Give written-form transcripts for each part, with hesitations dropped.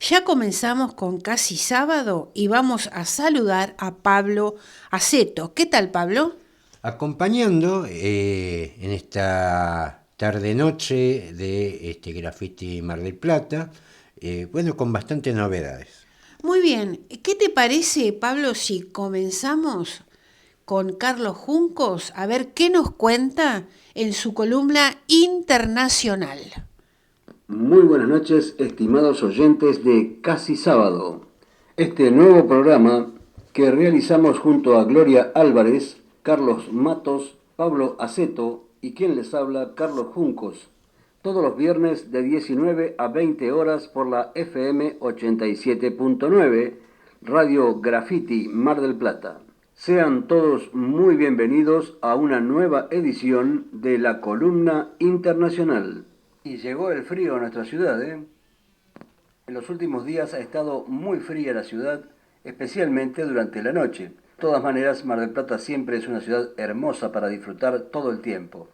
Ya comenzamos con Casi Sábado y vamos a saludar a Pablo Aceto. ¿Qué tal, Pablo? Acompañando en esta tarde-noche de este Graffiti Mar del Plata, bueno, con bastantes novedades. Muy bien. ¿Qué te parece, Pablo, si comenzamos con Carlos Juncos a ver qué nos cuenta en su columna internacional? Muy buenas noches, estimados oyentes de Casi Sábado. Este nuevo programa que realizamos junto a Gloria Álvarez, Carlos Matos, Pablo Aceto y quien les habla, Carlos Juncos. Todos los viernes de 19 a 20 horas por la FM 87.9, Radio Graffiti Mar del Plata. Sean todos muy bienvenidos a una nueva edición de la Columna Internacional. Y llegó el frío a nuestra ciudad, ¿eh? En los últimos días ha estado muy fría la ciudad, especialmente durante la noche. De todas maneras, Mar del Plata siempre es una ciudad hermosa para disfrutar todo el tiempo.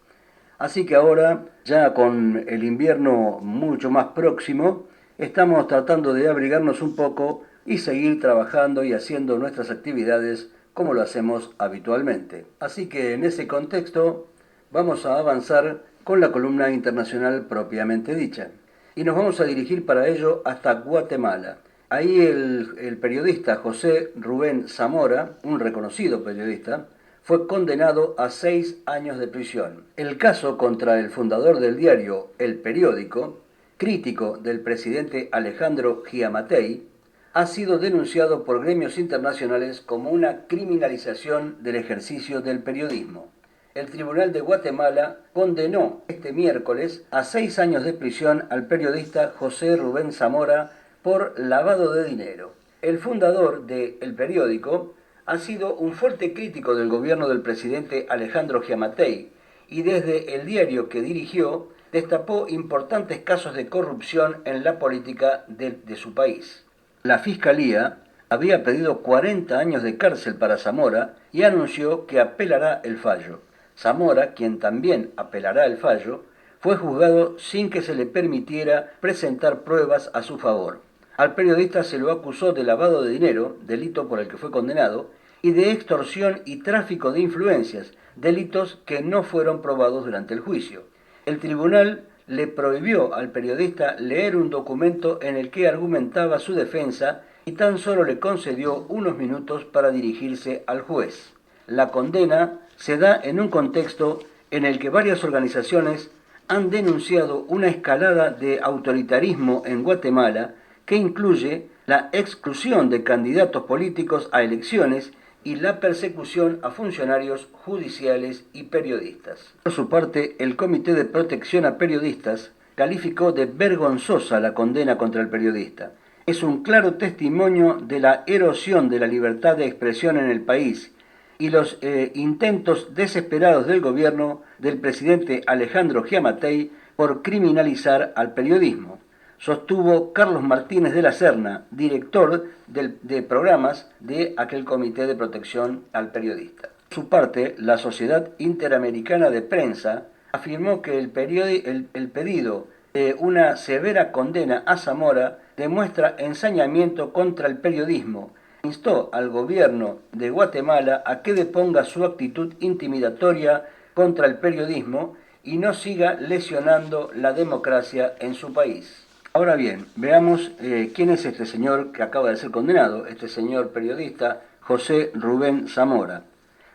Así que ahora, ya con el invierno mucho más próximo, estamos tratando de abrigarnos un poco y seguir trabajando y haciendo nuestras actividades como lo hacemos habitualmente. Así que en ese contexto vamos a avanzar con la columna internacional propiamente dicha. Y nos vamos a dirigir para ello hasta Guatemala. Ahí el periodista José Rubén Zamora, un reconocido periodista, fue condenado a 6 años de prisión. El caso contra el fundador del diario El Periódico, crítico del presidente Alejandro Giammattei, ha sido denunciado por gremios internacionales como una criminalización del ejercicio del periodismo. El Tribunal de Guatemala condenó este miércoles a 6 años de prisión al periodista José Rubén Zamora por lavado de dinero. El fundador de El Periódico ha sido un fuerte crítico del gobierno del presidente Alejandro Giammattei y desde el diario que dirigió destapó importantes casos de corrupción en la política de su país. La Fiscalía había pedido 40 años de cárcel para Zamora y anunció que apelará el fallo. Zamora, quien también apelará el fallo, fue juzgado sin que se le permitiera presentar pruebas a su favor. Al periodista se lo acusó de lavado de dinero, delito por el que fue condenado, y de extorsión y tráfico de influencias, delitos que no fueron probados durante el juicio. El tribunal le prohibió al periodista leer un documento en el que argumentaba su defensa y tan solo le concedió unos minutos para dirigirse al juez. La condena se da en un contexto en el que varias organizaciones han denunciado una escalada de autoritarismo en Guatemala que incluye la exclusión de candidatos políticos a elecciones y la persecución a funcionarios judiciales y periodistas. Por su parte, el Comité de Protección a Periodistas calificó de vergonzosa la condena contra el periodista. Es un claro testimonio de la erosión de la libertad de expresión en el país y los intentos desesperados del gobierno del presidente Alejandro Giammattei por criminalizar al periodismo, sostuvo Carlos Martínez de la Serna, director de programas de aquel Comité de Protección al Periodista. Por su parte, la Sociedad Interamericana de Prensa afirmó que el pedido de una severa condena a Zamora demuestra ensañamiento contra el periodismo. Instó al gobierno de Guatemala a que deponga su actitud intimidatoria contra el periodismo y no siga lesionando la democracia en su país. Ahora bien, veamos quién es este señor que acaba de ser condenado, este señor periodista José Rubén Zamora.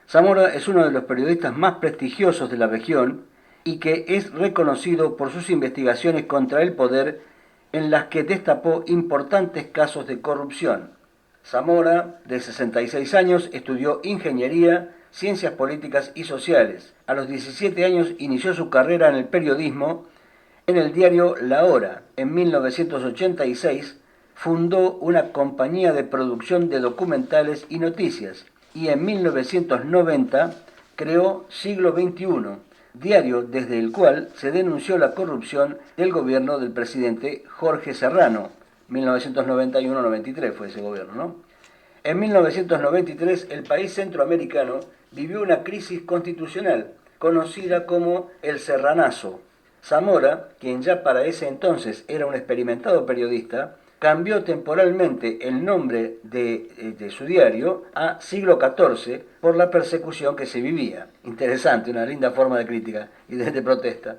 Zamora es uno de los periodistas más prestigiosos de la región y que es reconocido por sus investigaciones contra el poder en las que destapó importantes casos de corrupción. Zamora, de 66 años, estudió ingeniería, ciencias políticas y sociales. A los 17 años inició su carrera en el periodismo en el diario La Hora. En 1986 fundó una compañía de producción de documentales y noticias y en 1990 creó Siglo XXI, diario desde el cual se denunció la corrupción del gobierno del presidente Jorge Serrano. 1991-93 fue ese gobierno, ¿no? En 1993 el país centroamericano vivió una crisis constitucional conocida como el Serranazo. Zamora, quien ya para ese entonces era un experimentado periodista, cambió temporalmente el nombre de su diario a Siglo XIV por la persecución que se vivía. Interesante, una linda forma de crítica y de protesta.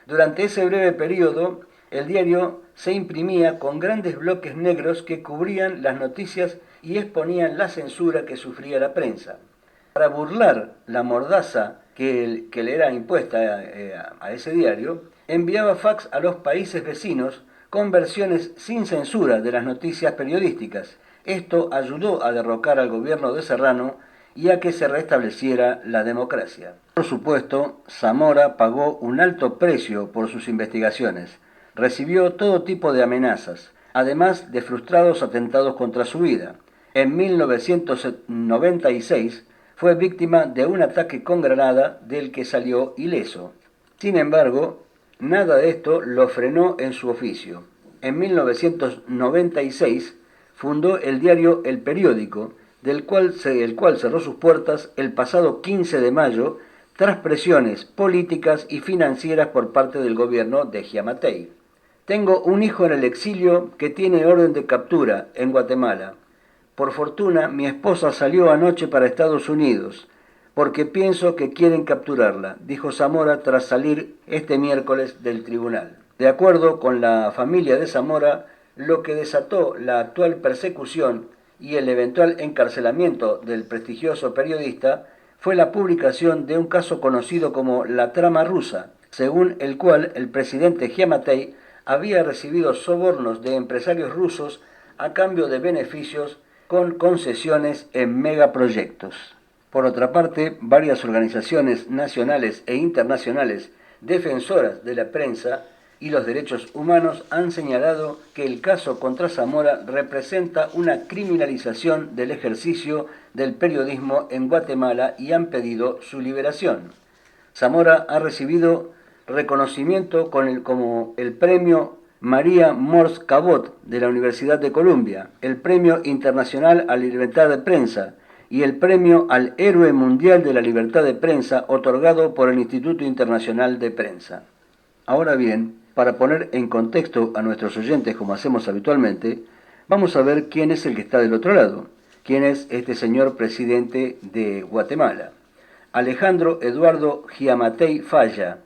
Durante ese breve periodo, el diario se imprimía con grandes bloques negros que cubrían las noticias y exponían la censura que sufría la prensa. Para burlar la mordaza que le era impuesta a ese diario, enviaba fax a los países vecinos con versiones sin censura de las noticias periodísticas. Esto ayudó a derrocar al gobierno de Serrano y a que se restableciera la democracia. Por supuesto, Zamora pagó un alto precio por sus investigaciones. Recibió todo tipo de amenazas, además de frustrados atentados contra su vida. En 1996 fue víctima de un ataque con granada del que salió ileso. Sin embargo, nada de esto lo frenó en su oficio. En 1996 fundó el diario El Periódico, el cual cerró sus puertas el pasado 15 de mayo tras presiones políticas y financieras por parte del gobierno de Giammattei. Tengo un hijo en el exilio que tiene orden de captura en Guatemala. Por fortuna, mi esposa salió anoche para Estados Unidos, porque pienso que quieren capturarla, dijo Zamora tras salir este miércoles del tribunal. De acuerdo con la familia de Zamora, lo que desató la actual persecución y el eventual encarcelamiento del prestigioso periodista fue la publicación de un caso conocido como la trama rusa, según el cual el presidente Giammattei había recibido sobornos de empresarios rusos a cambio de beneficios con concesiones en megaproyectos. Por otra parte, varias organizaciones nacionales e internacionales defensoras de la prensa y los derechos humanos han señalado que el caso contra Zamora representa una criminalización del ejercicio del periodismo en Guatemala y han pedido su liberación. Zamora ha recibido reconocimiento como el premio María Mors Cabot de la Universidad de Columbia, el Premio Internacional a la Libertad de Prensa y el Premio al Héroe Mundial de la Libertad de Prensa otorgado por el Instituto Internacional de Prensa. Ahora bien, para poner en contexto a nuestros oyentes como hacemos habitualmente, vamos a ver quién es el que está del otro lado, quién es este señor presidente de Guatemala. Alejandro Eduardo Giammattei Falla,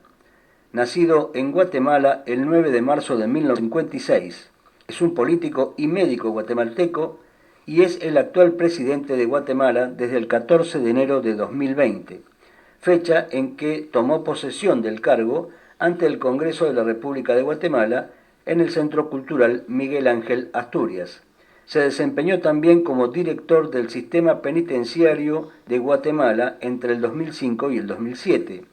nacido en Guatemala el 9 de marzo de 1956. Es un político y médico guatemalteco y es el actual presidente de Guatemala desde el 14 de enero de 2020, fecha en que tomó posesión del cargo ante el Congreso de la República de Guatemala en el Centro Cultural Miguel Ángel Asturias. Se desempeñó también como director del Sistema Penitenciario de Guatemala entre el 2005 y el 2007.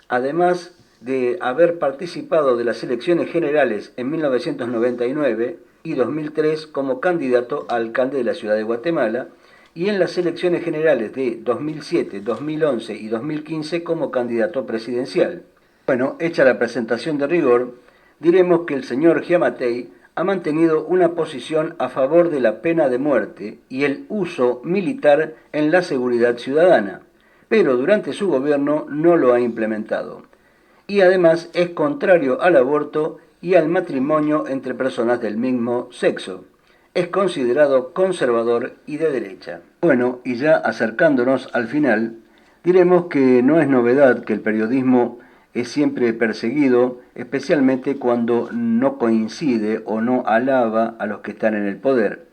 Además de haber participado de las elecciones generales en 1999 y 2003 como candidato a alcalde de la ciudad de Guatemala, y en las elecciones generales de 2007, 2011 y 2015 como candidato presidencial. Bueno, hecha la presentación de rigor, diremos que el señor Giammattei ha mantenido una posición a favor de la pena de muerte y el uso militar en la seguridad ciudadana, pero durante su gobierno no lo ha implementado. Y además es contrario al aborto y al matrimonio entre personas del mismo sexo. Es considerado conservador y de derecha. Bueno, y ya acercándonos al final, diremos que no es novedad que el periodismo es siempre perseguido, especialmente cuando no coincide o no alaba a los que están en el poder.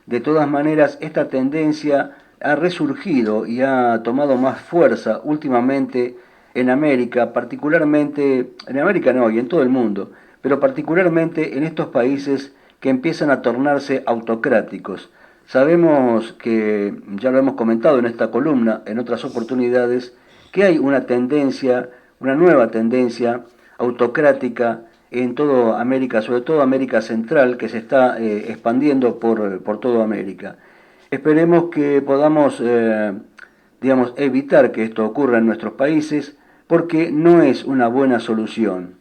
De todas maneras, esta tendencia ha resurgido y ha tomado más fuerza últimamente en América, particularmente, en América no, y en todo el mundo, pero particularmente en estos países que empiezan a tornarse autocráticos. Sabemos que, ya lo hemos comentado en esta columna, en otras oportunidades, que hay una tendencia, una nueva tendencia autocrática en toda América, sobre todo América Central, que se está expandiendo por toda América. Esperemos que podamos, evitar que esto ocurra en nuestros países, porque no es una buena solución.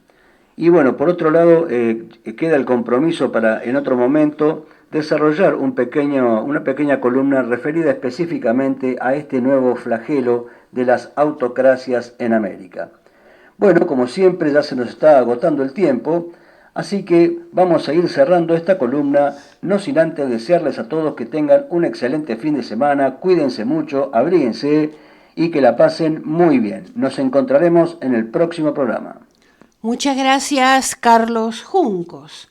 Y bueno, por otro lado, queda el compromiso para en otro momento desarrollar una pequeña columna referida específicamente a este nuevo flagelo de las autocracias en América. Bueno, como siempre ya se nos está agotando el tiempo, Así que vamos a ir cerrando esta columna, no sin antes desearles a todos que tengan un excelente fin de semana, cuídense mucho, abríguense y que la pasen muy bien. Nos encontraremos en el próximo programa. Muchas gracias, Carlos Juncos.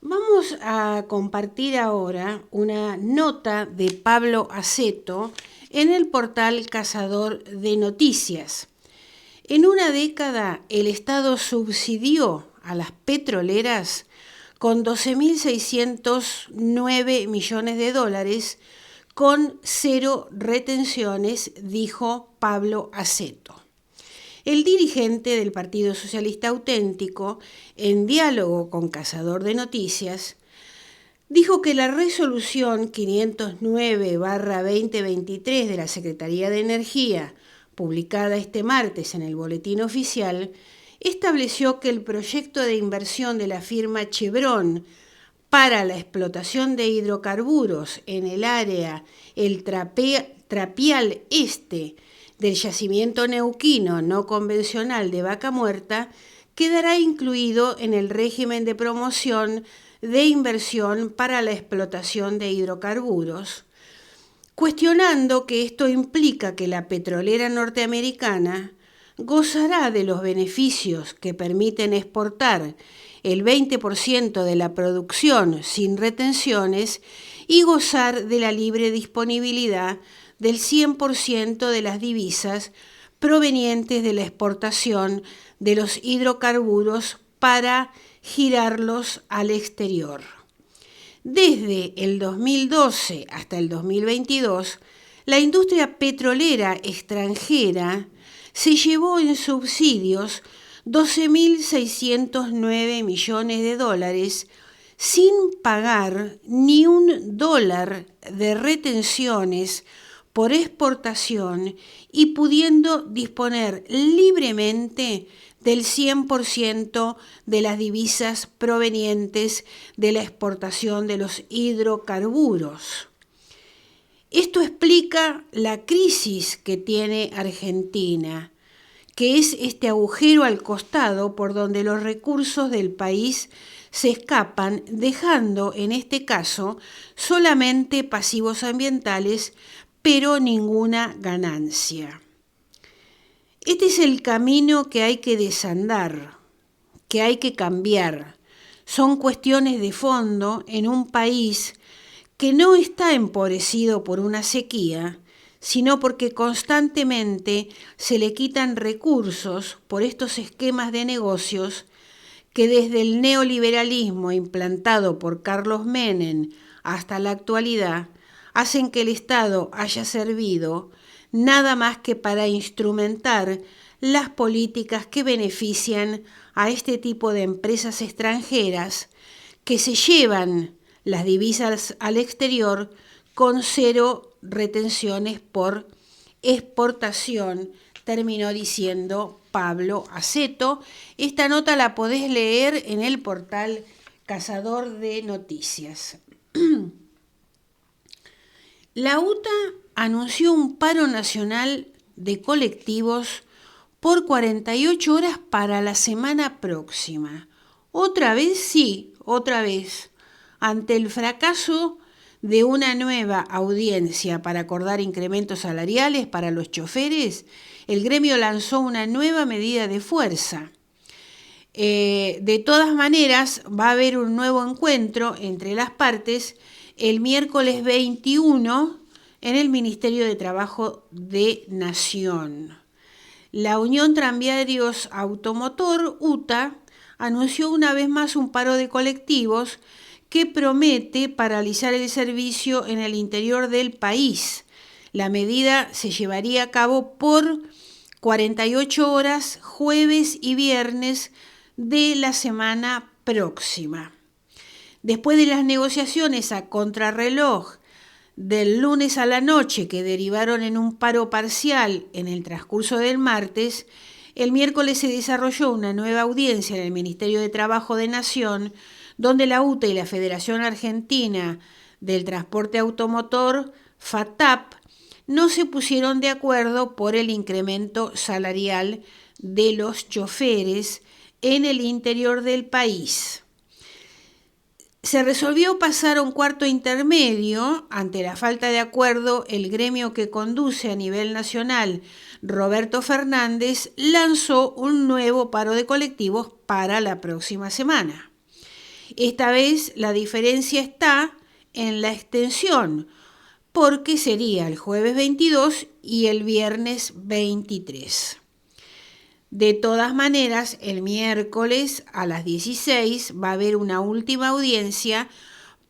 Vamos a compartir ahora una nota de Pablo Aceto en el portal Cazador de Noticias. En una década, el Estado subsidió a las petroleras con 12.609 millones de dólares con 0 retenciones, dijo Pablo Aceto. El dirigente del Partido Socialista Auténtico, en diálogo con Cazador de Noticias, dijo que la resolución 509/2023 de la Secretaría de Energía, publicada este martes en el Boletín Oficial, estableció que el proyecto de inversión de la firma Chevron para la explotación de hidrocarburos en el área El Trapial Este del yacimiento neuquino no convencional de Vaca Muerta quedará incluido en el régimen de promoción de inversión para la explotación de hidrocarburos, cuestionando que esto implica que la petrolera norteamericana gozará de los beneficios que permiten exportar el 20% de la producción sin retenciones y gozar de la libre disponibilidad del 100% de las divisas provenientes de la exportación de los hidrocarburos para girarlos al exterior. Desde el 2012 hasta el 2022, la industria petrolera extranjera se llevó en subsidios 12.609 millones de dólares sin pagar ni $1 de retenciones por exportación y pudiendo disponer libremente del 100% de las divisas provenientes de la exportación de los hidrocarburos. Esto explica la crisis que tiene Argentina, que es este agujero al costado por donde los recursos del país se escapan, dejando en este caso solamente pasivos ambientales, pero ninguna ganancia. Este es el camino que hay que desandar, que hay que cambiar. Son cuestiones de fondo en un país que no está empobrecido por una sequía, sino porque constantemente se le quitan recursos por estos esquemas de negocios que desde el neoliberalismo implantado por Carlos Menem hasta la actualidad hacen que el Estado haya servido nada más que para instrumentar las políticas que benefician a este tipo de empresas extranjeras que se llevan las divisas al exterior con 0 retenciones por exportación, terminó diciendo Pablo Aceto. Esta nota la podés leer en el portal Cazador de Noticias. La UTA anunció un paro nacional de colectivos por 48 horas para la semana próxima. Otra vez, sí, otra vez. Ante el fracaso de una nueva audiencia para acordar incrementos salariales para los choferes, el gremio lanzó una nueva medida de fuerza. De todas maneras, va a haber un nuevo encuentro entre las partes el miércoles 21 en el Ministerio de Trabajo de Nación. La Unión Tranviarios Automotor, UTA, anunció una vez más un paro de colectivos que promete paralizar el servicio en el interior del país. La medida se llevaría a cabo por 48 horas, jueves y viernes de la semana próxima. Después de las negociaciones a contrarreloj del lunes a la noche que derivaron en un paro parcial en el transcurso del martes, el miércoles se desarrolló una nueva audiencia en el Ministerio de Trabajo de Nación, donde la UTA y la Federación Argentina del Transporte Automotor, FATAP, no se pusieron de acuerdo por el incremento salarial de los choferes en el interior del país. Se resolvió pasar a un cuarto intermedio. Ante la falta de acuerdo, el gremio que conduce a nivel nacional, Roberto Fernández, lanzó un nuevo paro de colectivos para la próxima semana. Esta vez la diferencia está en la extensión, porque sería el jueves 22 y el viernes 23. De todas maneras, el miércoles a las 16 va a haber una última audiencia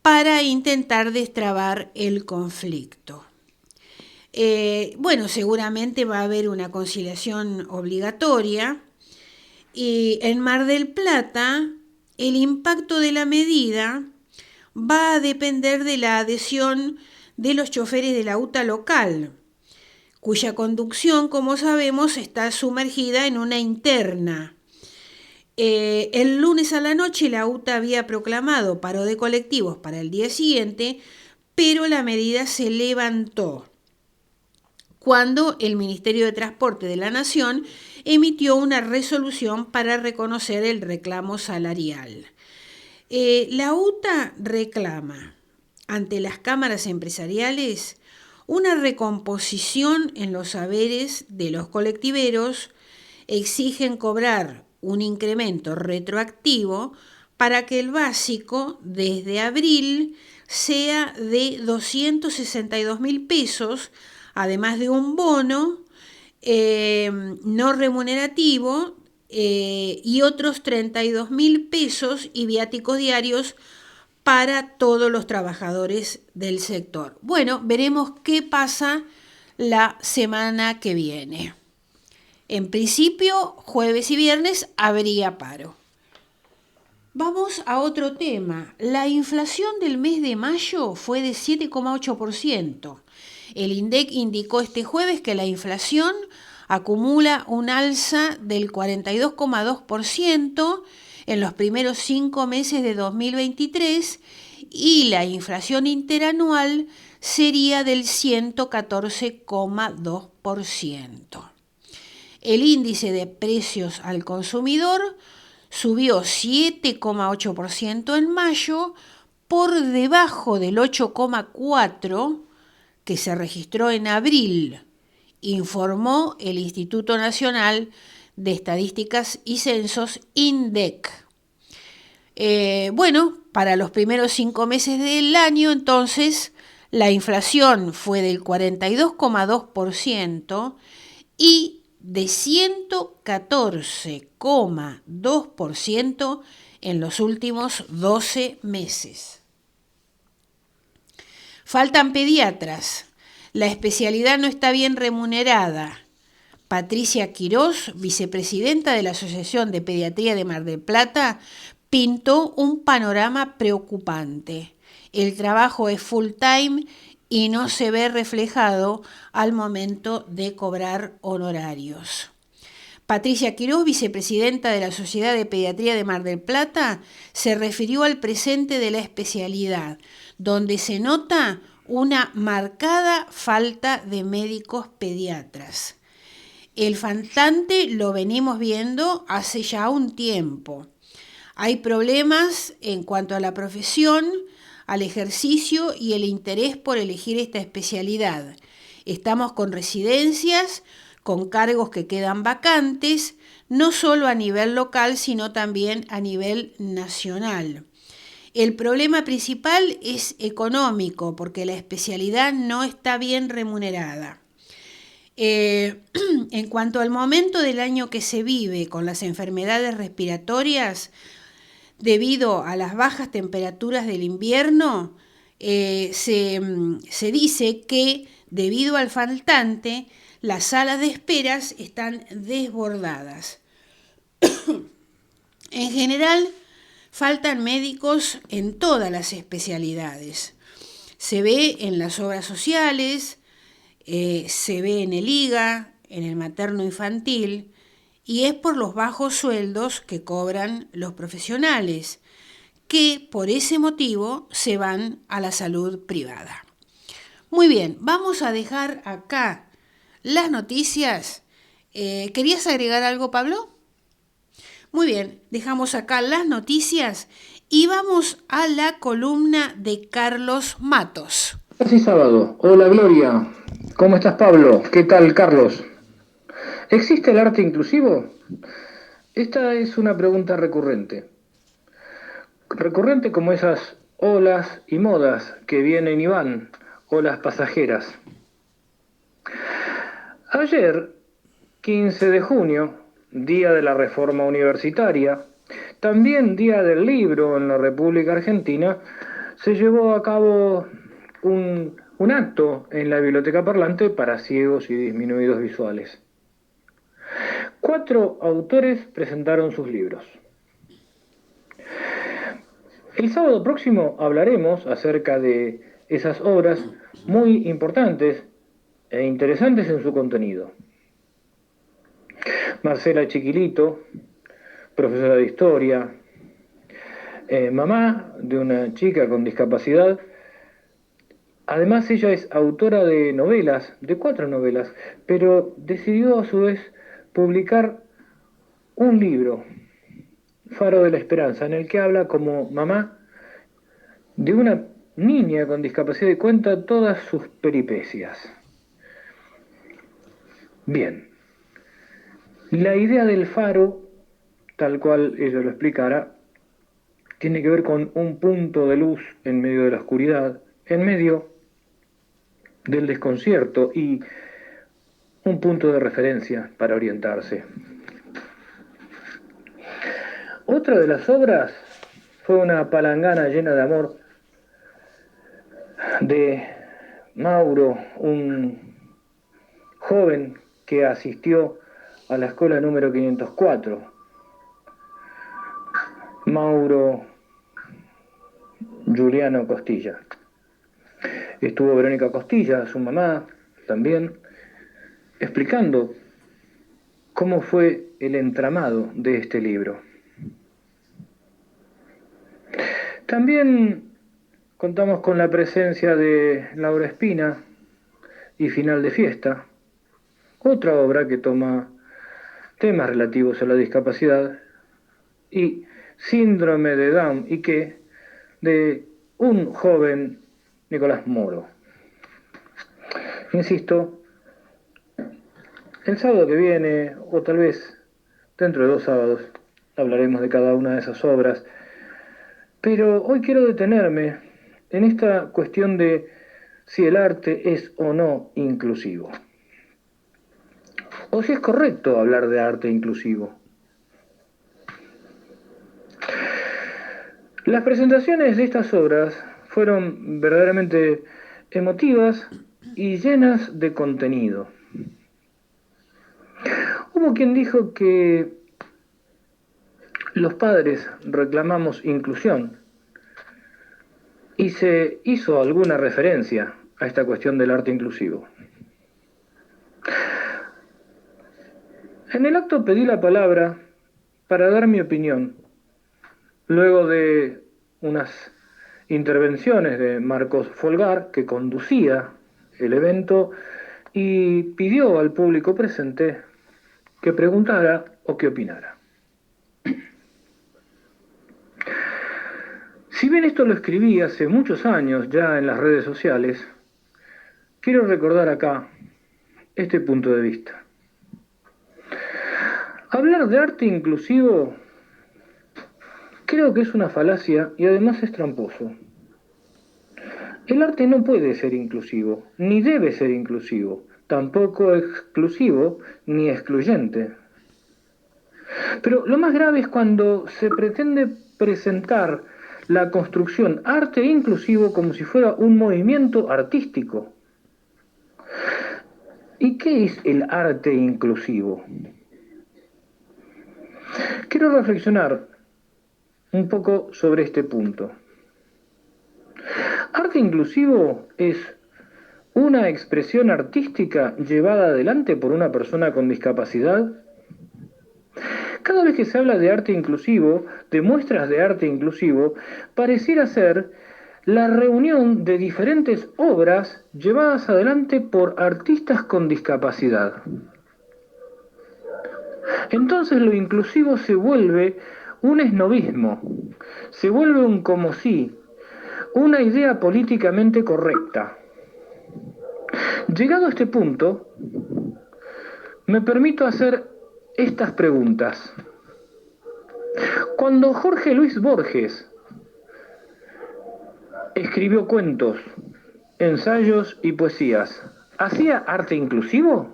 para intentar destrabar el conflicto. Seguramente va a haber una conciliación obligatoria. Y en Mar del Plata, el impacto de la medida va a depender de la adhesión de los choferes de la UTA local, cuya conducción, como sabemos, está sumergida en una interna. El lunes a la noche la UTA había proclamado paro de colectivos para el día siguiente, pero la medida se levantó cuando el Ministerio de Transporte de la Nación emitió una resolución para reconocer el reclamo salarial. La UTA reclama ante las cámaras empresariales una recomposición en los saberes de los colectiveros, exigen cobrar un incremento retroactivo para que el básico desde abril sea de 262.000 pesos, además de un bono no remunerativo y otros 32.000 pesos y viáticos diarios para todos los trabajadores del sector. Bueno, veremos qué pasa la semana que viene. En principio, jueves y viernes habría paro. Vamos a otro tema. La inflación del mes de mayo fue de 7,8%. El INDEC indicó este jueves que la inflación acumula un alza del 42,2% en los primeros 5 meses de 2023 y la inflación interanual sería del 114,2%. El índice de precios al consumidor subió 7,8% en mayo, por debajo del 8,4% que se registró en abril, informó el Instituto Nacional de Estadísticas y Censos, INDEC. Para los primeros 5 meses del año, entonces, la inflación fue del 42,2% y de 114,2% en los últimos 12 meses. Faltan pediatras. La especialidad no está bien remunerada. Patricia Quirós, vicepresidenta de la Asociación de Pediatría de Mar del Plata, pintó un panorama preocupante. El trabajo es full time y no se ve reflejado al momento de cobrar honorarios. Patricia Quirós, vicepresidenta de la Sociedad de Pediatría de Mar del Plata, se refirió al presente de la especialidad, donde se nota una marcada falta de médicos pediatras. El faltante lo venimos viendo hace ya un tiempo. Hay problemas en cuanto a la profesión, al ejercicio y el interés por elegir esta especialidad. Estamos con residencias, con cargos que quedan vacantes, no solo a nivel local, sino también a nivel nacional. El problema principal es económico, porque la especialidad no está bien remunerada. En cuanto al momento del año que se vive con las enfermedades respiratorias, debido a las bajas temperaturas del invierno, se dice que debido al faltante, las salas de esperas están desbordadas. En general, faltan médicos en todas las especialidades. Se ve en las obras sociales, se ve en el IGA, en el materno infantil, y es por los bajos sueldos que cobran los profesionales, que por ese motivo se van a la salud privada. Muy bien, vamos a dejar acá las noticias. ¿Querías agregar algo, Pablo? Muy bien, dejamos acá las noticias y vamos a la columna de Carlos Matos. Casi sábado. Hola Gloria. ¿Cómo estás, Pablo? ¿Qué tal, Carlos? ¿Existe el arte inclusivo? Esta es una pregunta recurrente. Recurrente como esas olas y modas que vienen y van, olas pasajeras. Ayer, 15 de junio, día de la Reforma Universitaria, también día del libro en la República Argentina, se llevó a cabo un acto en la Biblioteca Parlante para ciegos y disminuidos visuales. 4 autores presentaron sus libros. El sábado próximo hablaremos acerca de esas obras muy importantes e interesantes en su contenido. Marcela Chiquilito, profesora de historia, mamá de una chica con discapacidad. Además, ella es autora de novelas, de 4 novelas, pero decidió a su vez publicar un libro, Faro de la Esperanza, en el que habla como mamá de una niña con discapacidad y cuenta todas sus peripecias. Bien, la idea del faro, tal cual ella lo explicara, tiene que ver con un punto de luz en medio de la oscuridad, en medio del desconcierto y un punto de referencia para orientarse. Otra de las obras fue una palangana llena de amor de Mauro, un joven que asistió a la escuela número 504. Mauro Juliano Costilla. Estuvo Verónica Costilla, su mamá, también, explicando cómo fue el entramado de este libro. También contamos con la presencia de Laura Espina y Final de Fiesta, otra obra que toma temas relativos a la discapacidad y síndrome de Down y que de un joven Nicolás Moro. Insisto, el sábado que viene, o tal vez dentro de 2 sábados, hablaremos de cada una de esas obras, pero hoy quiero detenerme en esta cuestión de si el arte es o no inclusivo, o si es correcto hablar de arte inclusivo. Las presentaciones de estas obras fueron verdaderamente emotivas y llenas de contenido. Hubo quien dijo que los padres reclamamos inclusión y se hizo alguna referencia a esta cuestión del arte inclusivo. En el acto pedí la palabra para dar mi opinión, luego de unas intervenciones de Marcos Folgar, que conducía el evento, y pidió al público presente que preguntara o que opinara. Si bien esto lo escribí hace muchos años ya en las redes sociales, quiero recordar acá este punto de vista. Hablar de arte inclusivo creo que es una falacia y además es tramposo. El arte no puede ser inclusivo, ni debe ser inclusivo, tampoco exclusivo ni excluyente. Pero lo más grave es cuando se pretende presentar la construcción arte inclusivo como si fuera un movimiento artístico. ¿Y qué es el arte inclusivo? Quiero reflexionar un poco sobre este punto. Arte inclusivo es una expresión artística llevada adelante por una persona con discapacidad. Cada vez que se habla de arte inclusivo, de muestras de arte inclusivo, pareciera ser la reunión de diferentes obras llevadas adelante por artistas con discapacidad. Entonces lo inclusivo se vuelve un esnobismo, se vuelve un como si, una idea políticamente correcta. Llegado a este punto, me permito hacer estas preguntas. Cuando Jorge Luis Borges escribió cuentos, ensayos y poesías, ¿hacía arte inclusivo?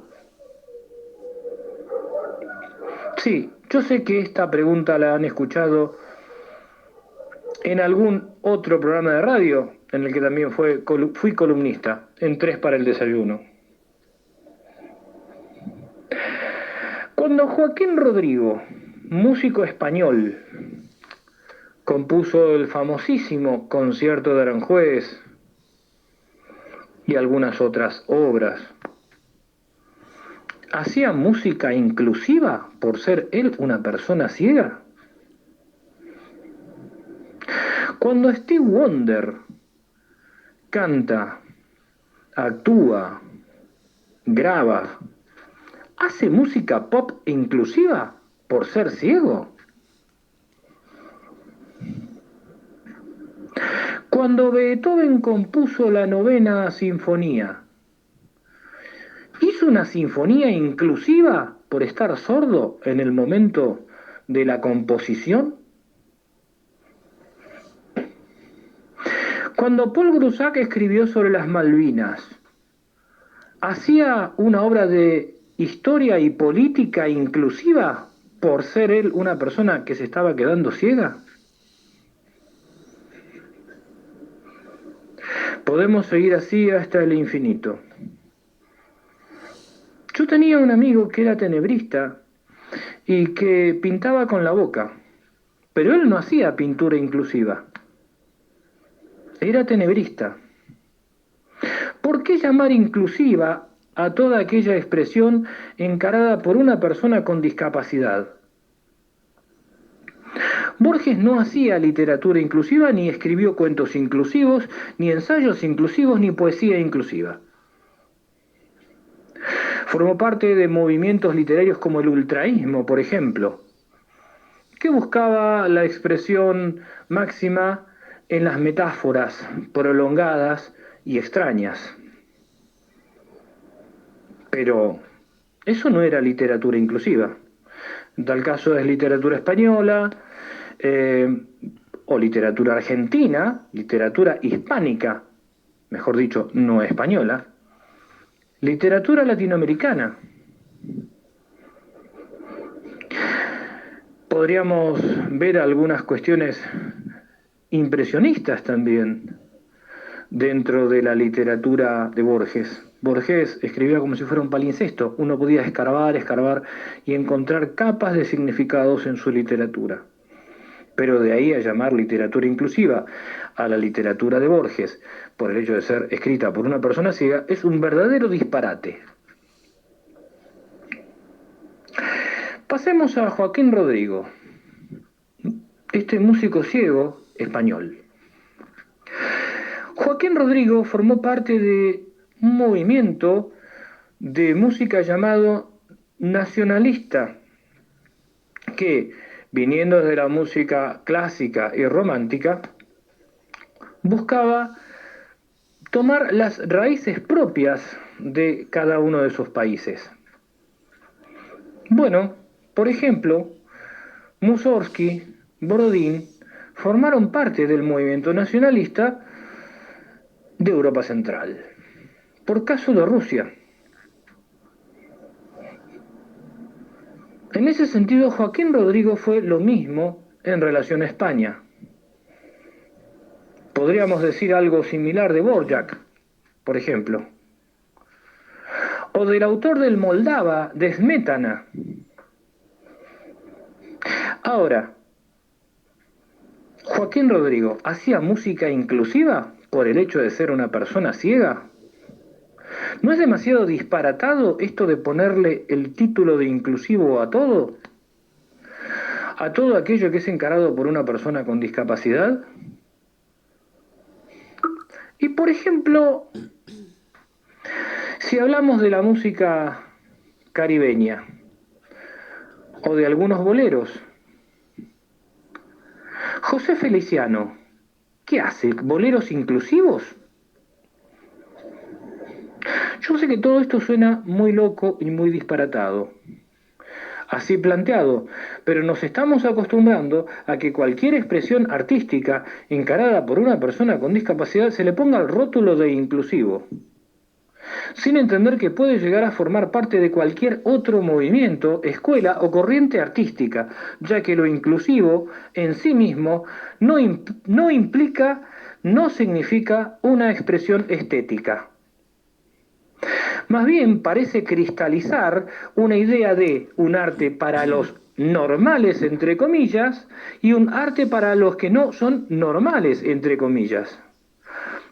Sí, yo sé que esta pregunta la han escuchado en algún otro programa de radio, en el que también fui columnista, en 3 para el desayuno. Cuando Joaquín Rodrigo, músico español, compuso el famosísimo Concierto de Aranjuez y algunas otras obras, ¿hacía música inclusiva por ser él una persona ciega? Cuando Stevie Wonder canta, actúa, graba, ¿hace música pop inclusiva por ser ciego? Cuando Beethoven compuso la 9ª sinfonía, ¿hizo una sinfonía inclusiva por estar sordo en el momento de la composición? Cuando Paul Groussac escribió sobre las Malvinas, ¿hacía una obra de historia y política inclusiva por ser él una persona que se estaba quedando ciega? Podemos seguir así hasta el infinito. Yo tenía un amigo que era tenebrista y que pintaba con la boca, pero él no hacía pintura inclusiva. Era tenebrista. ¿Por qué llamar inclusiva a toda aquella expresión encarada por una persona con discapacidad? Borges no hacía literatura inclusiva, ni escribió cuentos inclusivos, ni ensayos inclusivos, ni poesía inclusiva. Formó parte de movimientos literarios como el ultraísmo, por ejemplo, que buscaba la expresión máxima en las metáforas prolongadas y extrañas. Pero eso no era literatura inclusiva. En tal caso es literatura española, o literatura argentina, literatura hispánica, mejor dicho, no española, literatura latinoamericana. Podríamos ver algunas cuestiones impresionistas también dentro de la literatura de Borges. Borges escribía como si fuera un palincesto. Uno podía escarbar y encontrar capas de significados en su literatura. Pero de ahí a llamar literatura inclusiva a la literatura de Borges, por el hecho de ser escrita por una persona ciega, es un verdadero disparate. Pasemos a Joaquín Rodrigo, este músico ciego español. Joaquín Rodrigo formó parte de un movimiento de música llamado nacionalista, que, viniendo de la música clásica y romántica, buscaba tomar las raíces propias de cada uno de sus países. Bueno, por ejemplo, Mussorgsky, Borodín, formaron parte del movimiento nacionalista de Europa Central, por caso de Rusia. En ese sentido, Joaquín Rodrigo fue lo mismo en relación a España. Podríamos decir algo similar de Dvořák, por ejemplo, o del autor del Moldava, de Smetana. Ahora, ¿Joaquín Rodrigo hacía música inclusiva por el hecho de ser una persona ciega? ¿No es demasiado disparatado esto de ponerle el título de inclusivo a todo? ¿A todo aquello que es encarado por una persona con discapacidad? Y por ejemplo, si hablamos de la música caribeña, o de algunos boleros. José Feliciano, ¿qué hace? ¿Boleros inclusivos? Yo sé que todo esto suena muy loco y muy disparatado, así planteado, pero nos estamos acostumbrando a que cualquier expresión artística encarada por una persona con discapacidad se le ponga el rótulo de inclusivo, sin entender que puede llegar a formar parte de cualquier otro movimiento, escuela o corriente artística, ya que lo inclusivo en sí mismo no implica, no significa una expresión estética. Más bien parece cristalizar una idea de un arte para los normales, entre comillas, y un arte para los que no son normales, entre comillas.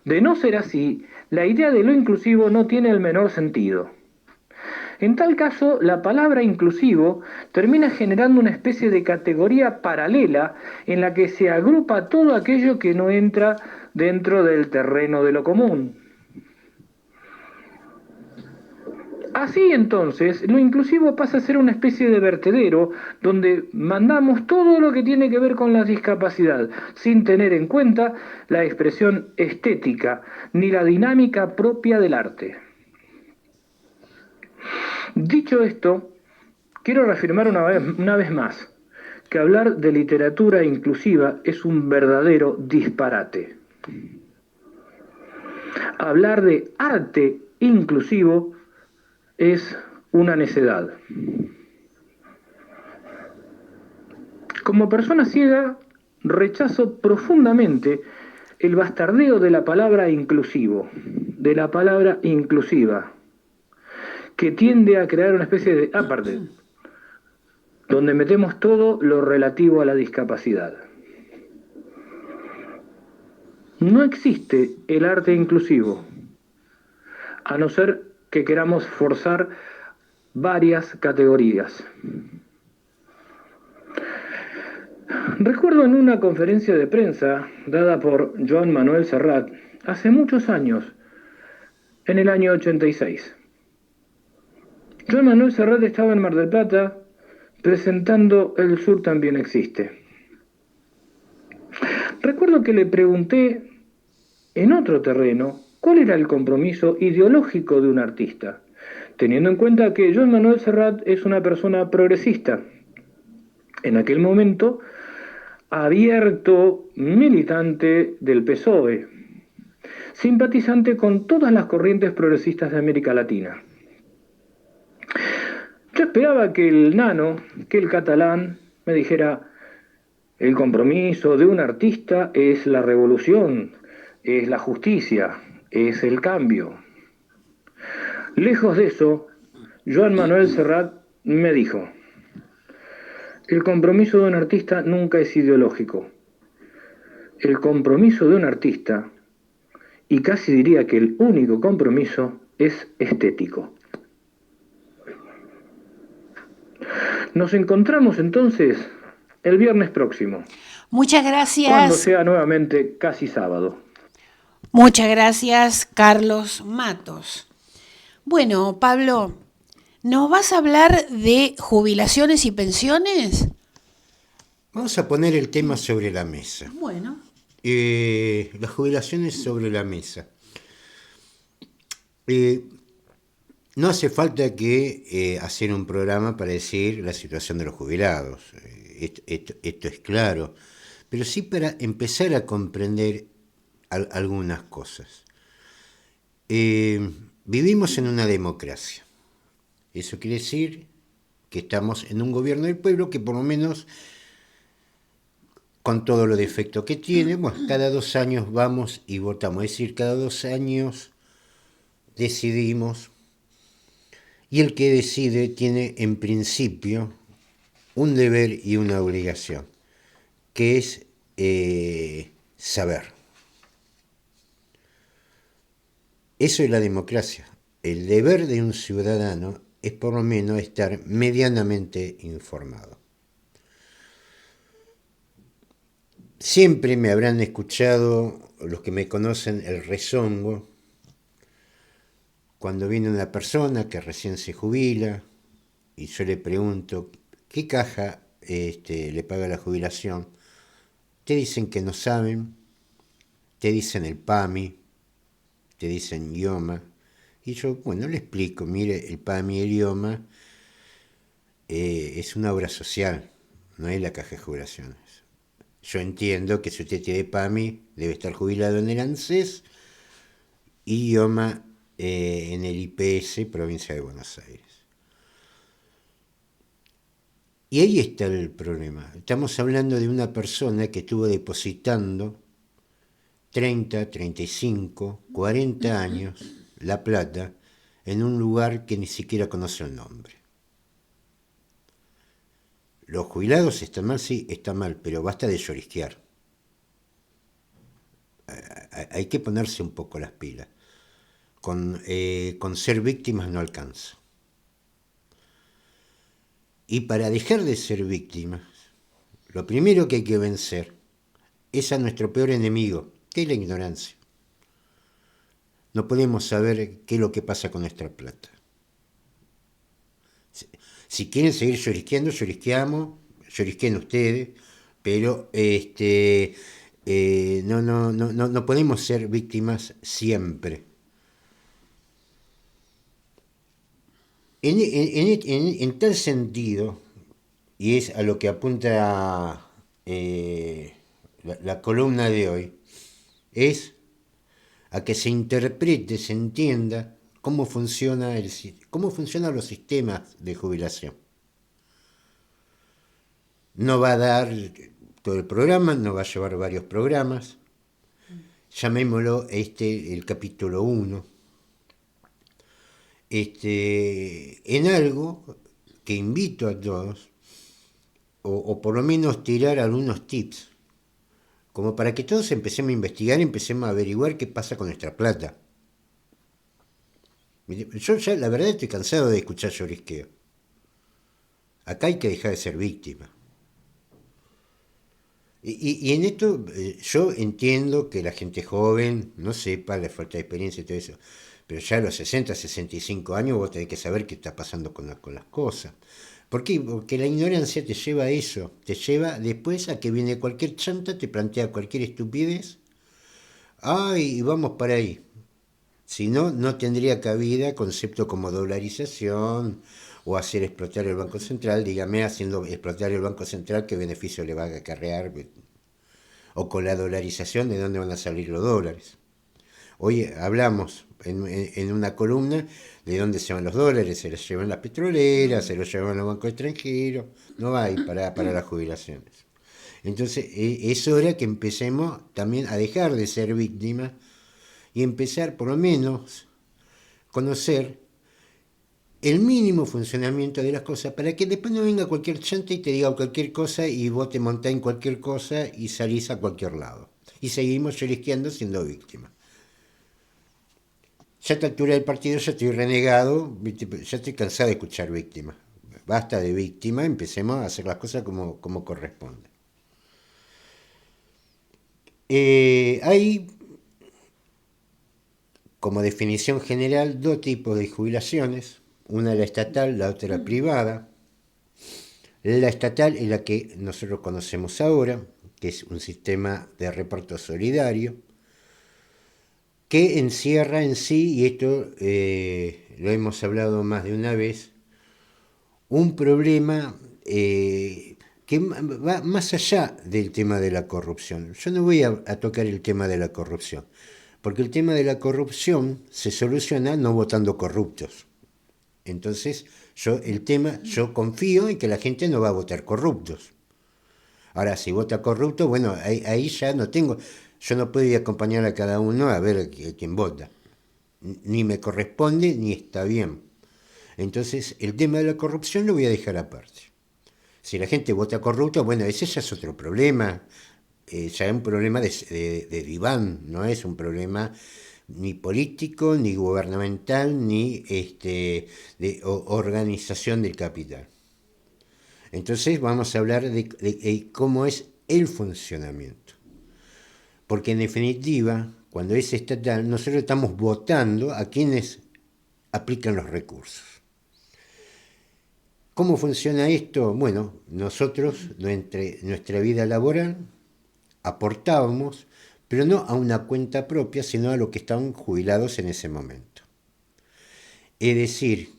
De no ser así, la idea de lo inclusivo no tiene el menor sentido. En tal caso, la palabra inclusivo termina generando una especie de categoría paralela en la que se agrupa todo aquello que no entra dentro del terreno de lo común. Así entonces, lo inclusivo pasa a ser una especie de vertedero donde mandamos todo lo que tiene que ver con la discapacidad, sin tener en cuenta la expresión estética ni la dinámica propia del arte. Dicho esto, quiero reafirmar una vez más que hablar de literatura inclusiva es un verdadero disparate. Hablar de arte inclusivo es una necedad. Como persona ciega, rechazo profundamente el bastardeo de la palabra inclusivo, de la palabra inclusiva, que tiende a crear una especie de apartheid, donde metemos todo lo relativo a la discapacidad. No existe el arte inclusivo, a no ser que queramos forzar varias categorías. Recuerdo en una conferencia de prensa dada por Joan Manuel Serrat hace muchos años, en el año 86. Joan Manuel Serrat estaba en Mar del Plata presentando El Sur también existe. Recuerdo que le pregunté en otro terreno cuál era el compromiso ideológico de un artista, teniendo en cuenta que Joan Manuel Serrat es una persona progresista, en aquel momento abierto militante del PSOE, simpatizante con todas las corrientes progresistas de América Latina. Yo esperaba que el nano, que el catalán, me dijera: el compromiso de un artista es la revolución, es la justicia, es el cambio. Lejos de eso, Joan Manuel Serrat me dijo: el compromiso de un artista nunca es ideológico. El compromiso de un artista, y casi diría que el único compromiso, es estético. Nos encontramos entonces el viernes próximo. Muchas gracias. Cuando sea nuevamente casi sábado. Muchas gracias, Carlos Matos. Bueno, Pablo, ¿nos vas a hablar de jubilaciones y pensiones? Vamos a poner el tema sobre la mesa. Bueno. Las jubilaciones sobre la mesa. No hace falta que hacer un programa para decir la situación de los jubilados. Esto es claro. Pero sí para empezar a comprender algunas cosas. Vivimos en una democracia. Eso quiere decir que estamos en un gobierno del pueblo que por lo menos, con todos los defectos que tiene, bueno, cada 2 años vamos y votamos. Es decir, cada 2 años decidimos. Y el que decide tiene en principio un deber y una obligación, que es saber. Eso es la democracia. El deber de un ciudadano es por lo menos estar medianamente informado. Siempre me habrán escuchado, los que me conocen, el rezongo, cuando viene una persona que recién se jubila y yo le pregunto ¿qué caja le paga la jubilación? Te dicen que no saben, te dicen el PAMI, te dicen IOMA. Y yo, bueno, le explico, mire, el PAMI y el IOMA es una obra social, no es la caja de jubilaciones. Yo entiendo que si usted tiene PAMI, debe estar jubilado en el ANSES y IOMA en el IPS, provincia de Buenos Aires. Y ahí está el problema. Estamos hablando de una persona que estuvo depositando 30, 35, 40 años la plata en un lugar que ni siquiera conoce el nombre. ¿Los jubilados están mal? Sí, está mal, pero basta de llorisquear. Hay que ponerse un poco las pilas. Con ser víctimas no alcanza. Y para dejar de ser víctimas, lo primero que hay que vencer es a nuestro peor enemigo, que es la ignorancia. No podemos saber qué es lo que pasa con nuestra plata. Si quieren seguir llorisqueando, llorisqueamos, llorisqueen ustedes, pero no podemos ser víctimas siempre. En tal sentido, y es a lo que apunta la columna de hoy, es a que se interprete, se entienda cómo funcionan los sistemas de jubilación. No va a dar todo el programa, no va a llevar varios programas. Llamémoslo el capítulo 1. En algo que invito a todos, o por lo menos tirar algunos tips, como para que todos empecemos a investigar, empecemos a averiguar qué pasa con nuestra plata. Yo ya, la verdad, estoy cansado de escuchar llorisqueo. Acá hay que dejar de ser víctima. Y en esto yo entiendo que la gente joven no sepa, la falta de experiencia y todo eso, pero ya a los 60, 65 años vos tenés que saber qué está pasando con las cosas. ¿Por qué? Porque la ignorancia te lleva a eso, te lleva después a que viene cualquier chanta, te plantea cualquier estupidez, y vamos para ahí. Si no, no tendría cabida conceptos como dolarización o hacer explotar el Banco Central. Dígame, haciendo explotar el Banco Central, ¿qué beneficio le va a acarrear? O con la dolarización, ¿de dónde van a salir los dólares? Hoy hablamos en una columna de dónde se van los dólares. Se los llevan las petroleras, se los llevan los bancos extranjeros. No hay para las jubilaciones. Entonces, es hora que empecemos también a dejar de ser víctimas y empezar por lo menos conocer el mínimo funcionamiento de las cosas para que después no venga cualquier chanta y te diga cualquier cosa y vos te montás en cualquier cosa y salís a cualquier lado. Y seguimos llorisqueando siendo víctimas. Ya a esta altura del partido ya estoy renegado, ya estoy cansado de escuchar víctimas. Basta de víctima, empecemos a hacer las cosas como corresponde. Hay, como definición general, dos tipos de jubilaciones. Una la estatal, la otra la privada. La estatal es la que nosotros conocemos ahora, que es un sistema de reparto solidario, que encierra en sí, y esto lo hemos hablado más de una vez, un problema que va más allá del tema de la corrupción. Yo no voy a tocar el tema de la corrupción, porque el tema de la corrupción se soluciona no votando corruptos. Entonces, yo confío en que la gente no va a votar corruptos. Ahora, si vota corrupto, bueno, ahí ya no tengo, yo no puedo ir a acompañar a cada uno a ver quién vota. Ni me corresponde, ni está bien. Entonces, el tema de la corrupción lo voy a dejar aparte. Si la gente vota corrupto, bueno, ese ya es otro problema. Ya es un problema de diván, no es un problema ni político, ni gubernamental, ni de organización del capital. Entonces vamos a hablar de cómo es el funcionamiento. Porque en definitiva, cuando es estatal, nosotros estamos votando a quienes aplican los recursos. ¿Cómo funciona esto? Bueno, nosotros, nuestra vida laboral, aportábamos, pero no a una cuenta propia, sino a los que estaban jubilados en ese momento. Es decir,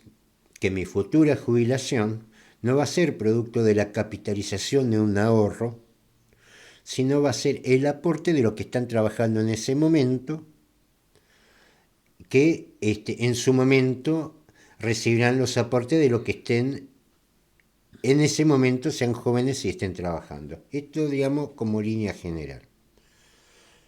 que mi futura jubilación no va a ser producto de la capitalización de un ahorro, sino va a ser el aporte de los que están trabajando en ese momento, que en su momento recibirán los aportes de los que estén en ese momento, sean jóvenes y estén trabajando. Esto, digamos, como línea general.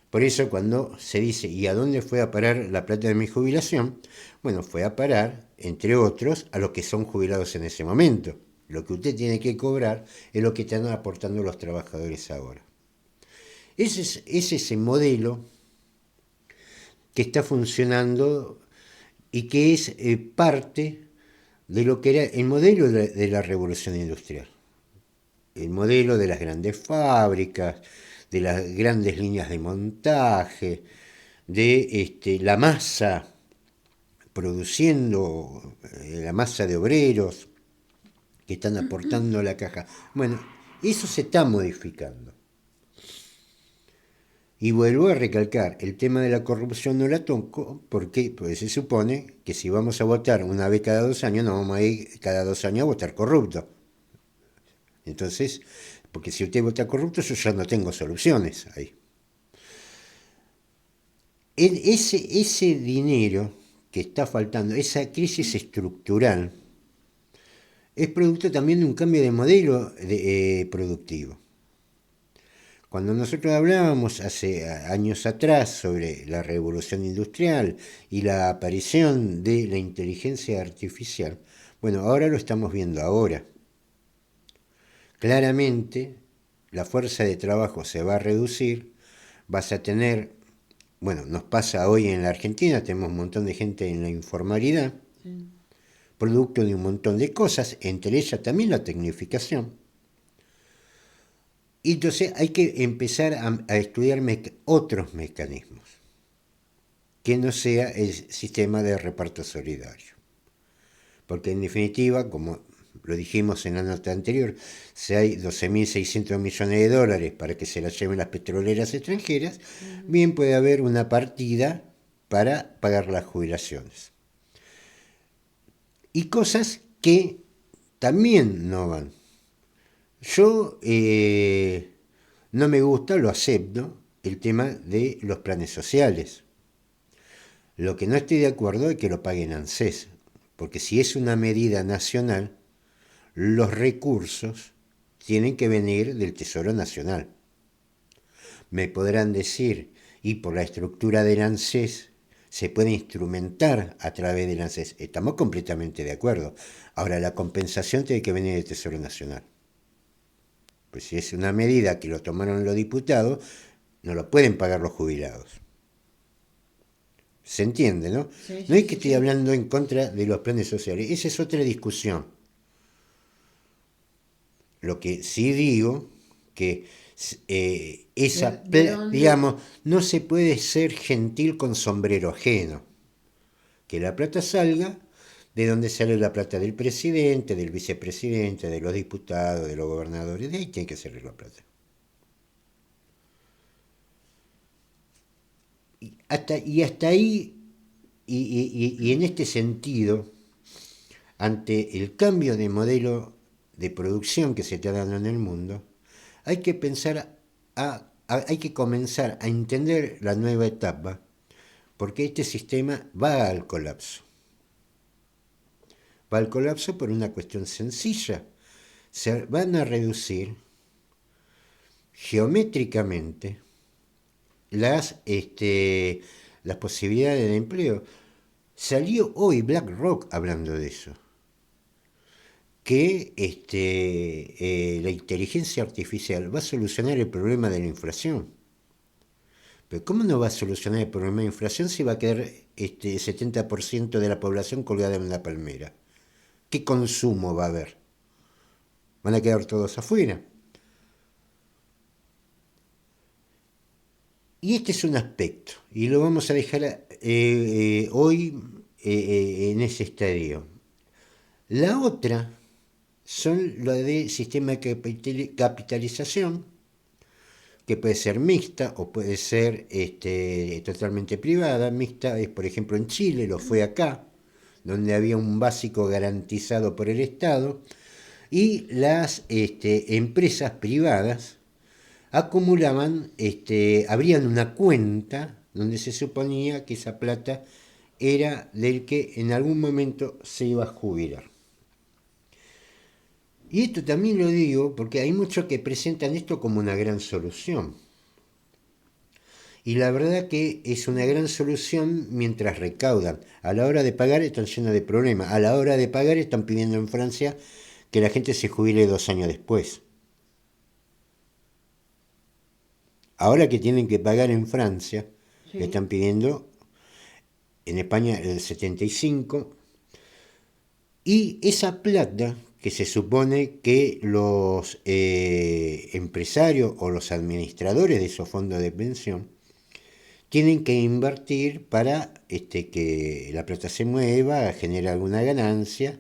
Por eso cuando se dice, ¿y a dónde fue a parar la plata de mi jubilación? Bueno, fue a parar, entre otros, a los que son jubilados en ese momento. Lo que usted tiene que cobrar es lo que están aportando los trabajadores ahora. Es ese modelo que está funcionando y que es parte de lo que era el modelo de la revolución industrial. El modelo de las grandes fábricas, de las grandes líneas de montaje, de la masa produciendo, la masa de obreros que están aportando a la caja. Bueno, eso se está modificando. Y vuelvo a recalcar, el tema de la corrupción no la toco, porque pues se supone que si vamos a votar una vez cada 2 años, no vamos a ir cada 2 años a votar corrupto. Entonces, porque si usted vota corrupto, yo ya no tengo soluciones ahí. Ese dinero que está faltando, esa crisis estructural, es producto también de un cambio de modelo productivo. Cuando nosotros hablábamos hace años atrás sobre la revolución industrial y la aparición de la inteligencia artificial, bueno, ahora lo estamos viendo ahora. Claramente, la fuerza de trabajo se va a reducir, vas a tener, bueno, nos pasa hoy en la Argentina, tenemos un montón de gente en la informalidad, producto de un montón de cosas, entre ellas también la tecnificación. Y entonces hay que empezar a estudiar otros mecanismos, que no sea el sistema de reparto solidario. Porque en definitiva, como lo dijimos en la nota anterior, si hay 12.600 millones de dólares para que se las lleven las petroleras extranjeras, bien puede haber una partida para pagar las jubilaciones. Y cosas que también no van. Yo no me gusta, lo acepto, el tema de los planes sociales. Lo que no estoy de acuerdo es que lo paguen ANSES, porque si es una medida nacional, los recursos tienen que venir del Tesoro Nacional. Me podrán decir, y por la estructura del ANSES se puede instrumentar a través del ANSES. Estamos completamente de acuerdo. Ahora, la compensación tiene que venir del Tesoro Nacional. Pues si es una medida que lo tomaron los diputados, no lo pueden pagar los jubilados. ¿Se entiende, no? Sí, no es que estoy hablando en contra de los planes sociales, esa es otra discusión. Lo que sí digo, que digamos, no se puede ser gentil con sombrero ajeno. Que la plata salga de donde sale la plata del presidente, del vicepresidente, de los diputados, de los gobernadores, de ahí tiene que salir la plata. Y hasta ahí, y en este sentido, ante el cambio de modelo de producción que se está dando en el mundo, hay que hay que comenzar a entender la nueva etapa, porque este sistema va al colapso. Va al colapso por una cuestión sencilla. Se van a reducir geométricamente las posibilidades de empleo. Salió hoy BlackRock hablando de eso. Que la inteligencia artificial va a solucionar el problema de la inflación. Pero ¿cómo no va a solucionar el problema de la inflación si va a quedar 70% de la población colgada en una palmera? ¿Qué consumo va a haber? Van a quedar todos afuera. Y este es un aspecto, y lo vamos a dejar hoy en ese estadio. La otra son lo de sistema de capitalización, que puede ser mixta o puede ser totalmente privada. Mixta es, por ejemplo, en Chile, lo fue acá, donde había un básico garantizado por el Estado, y las empresas privadas acumulaban, abrían una cuenta donde se suponía que esa plata era del que en algún momento se iba a jubilar. Y esto también lo digo porque hay muchos que presentan esto como una gran solución. Y la verdad que es una gran solución mientras recaudan. A la hora de pagar están llenos de problemas. A la hora de pagar están pidiendo en Francia que la gente se jubile 2 años después. Ahora que tienen que pagar en Francia, Sí. están pidiendo en España el 75. Y esa plata que se supone que los empresarios o los administradores de esos fondos de pensión tienen que invertir para que la plata se mueva, genere alguna ganancia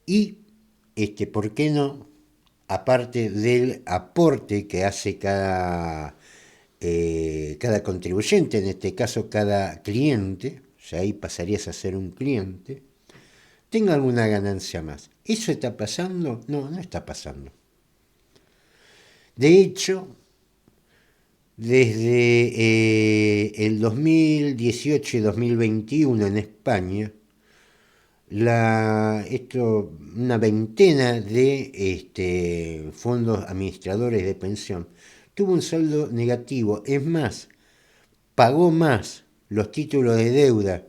y, ¿por qué no? Aparte del aporte que hace cada contribuyente, en este caso cada cliente, ya ahí pasarías a ser un cliente, tenga alguna ganancia más. ¿Eso está pasando? No, no está pasando. De hecho, desde el 2018 y 2021 en España, una veintena de fondos administradores de pensión tuvo un saldo negativo. Es más, pagó más los títulos de deuda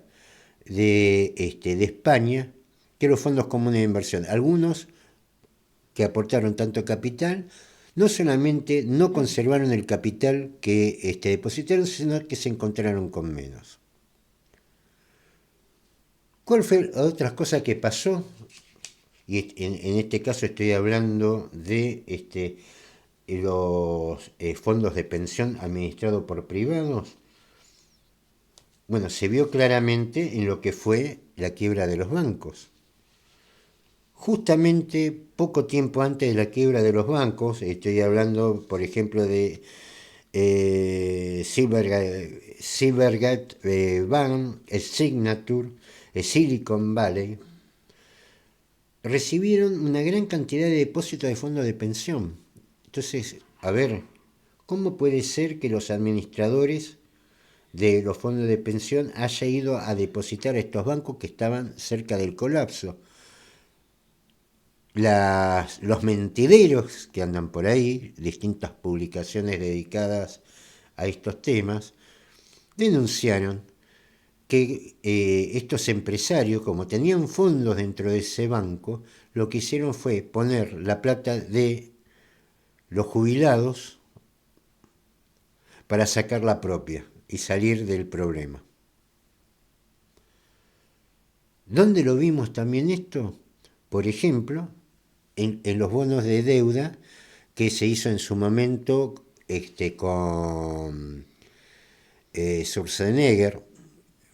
de España que los fondos comunes de inversión. Algunos que aportaron tanto capital, no solamente no conservaron el capital que depositaron, sino que se encontraron con menos. ¿Cuál fue otra cosa que pasó? Y en este caso estoy hablando de los fondos de pensión administrados por privados. Bueno, se vio claramente en lo que fue la quiebra de los bancos. Justamente poco tiempo antes de la quiebra de los bancos, estoy hablando, por ejemplo, de Silvergate Bank, Signature, Silicon Valley, recibieron una gran cantidad de depósitos de fondos de pensión. Entonces, a ver, ¿cómo puede ser que los administradores de los fondos de pensión hayan ido a depositar a estos bancos que estaban cerca del colapso? Los mentideros que andan por ahí, distintas publicaciones dedicadas a estos temas, denunciaron que estos empresarios, como tenían fondos dentro de ese banco, lo que hicieron fue poner la plata de los jubilados para sacar la propia y salir del problema. ¿Dónde lo vimos también esto? Por ejemplo, en los bonos de deuda que se hizo en su momento con Schwarzenegger,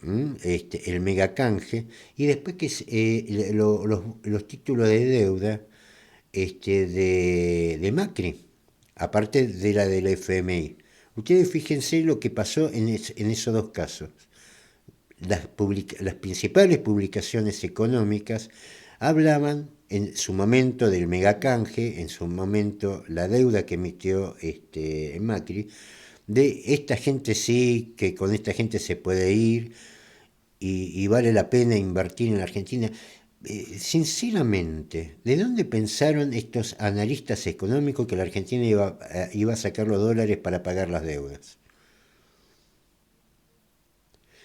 el megacanje, y después que los títulos de deuda de Macri, aparte de la del FMI. Ustedes fíjense lo que pasó en esos dos casos. Las principales publicaciones económicas hablaban en su momento del megacanje, en su momento la deuda que emitió Macri, de esta gente sí, que con esta gente se puede ir y vale la pena invertir en la Argentina. Sinceramente, ¿de dónde pensaron estos analistas económicos que la Argentina iba a sacar los dólares para pagar las deudas?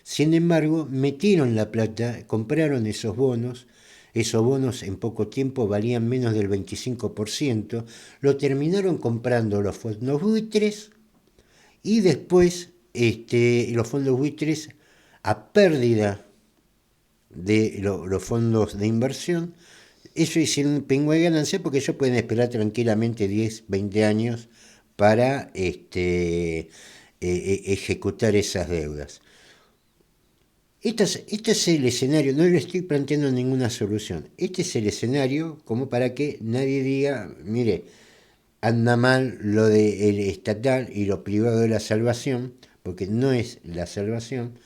Sin embargo, metieron la plata, compraron esos bonos en poco tiempo valían menos del 25%, lo terminaron comprando los fondos buitres y después los fondos buitres a pérdida de los fondos de inversión, eso hicieron un pingo de ganancia porque ellos pueden esperar tranquilamente 10, 20 años para ejecutar esas deudas. Este es el escenario, no le estoy planteando ninguna solución. Este es el escenario como para que nadie diga, mire, anda mal lo del estatal y lo privado de la salvación, porque no es la salvación.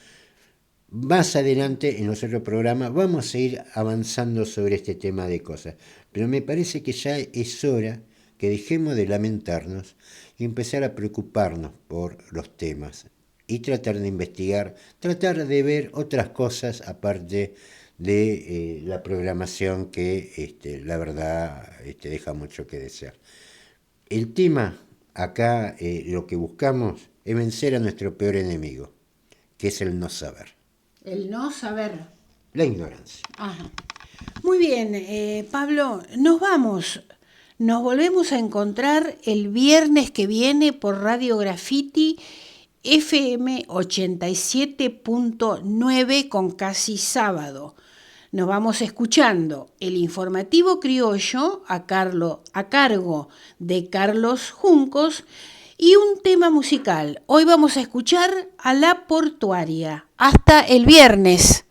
Más adelante en los otros programas vamos a ir avanzando sobre este tema de cosas, pero me parece que ya es hora que dejemos de lamentarnos y empezar a preocuparnos por los temas y tratar de investigar, tratar de ver otras cosas aparte de la programación que la verdad deja mucho que desear. El tema acá, lo que buscamos es vencer a nuestro peor enemigo, que es el no saber. El no saber. La ignorancia. Ajá. Muy bien, Pablo, nos vamos. Nos volvemos a encontrar el viernes que viene por Radio Graffiti FM 87.9 con Casi Sábado. Nos vamos escuchando el informativo criollo a cargo de Carlos Juncos y un tema musical. Hoy vamos a escuchar a La Portuaria. Hasta el viernes.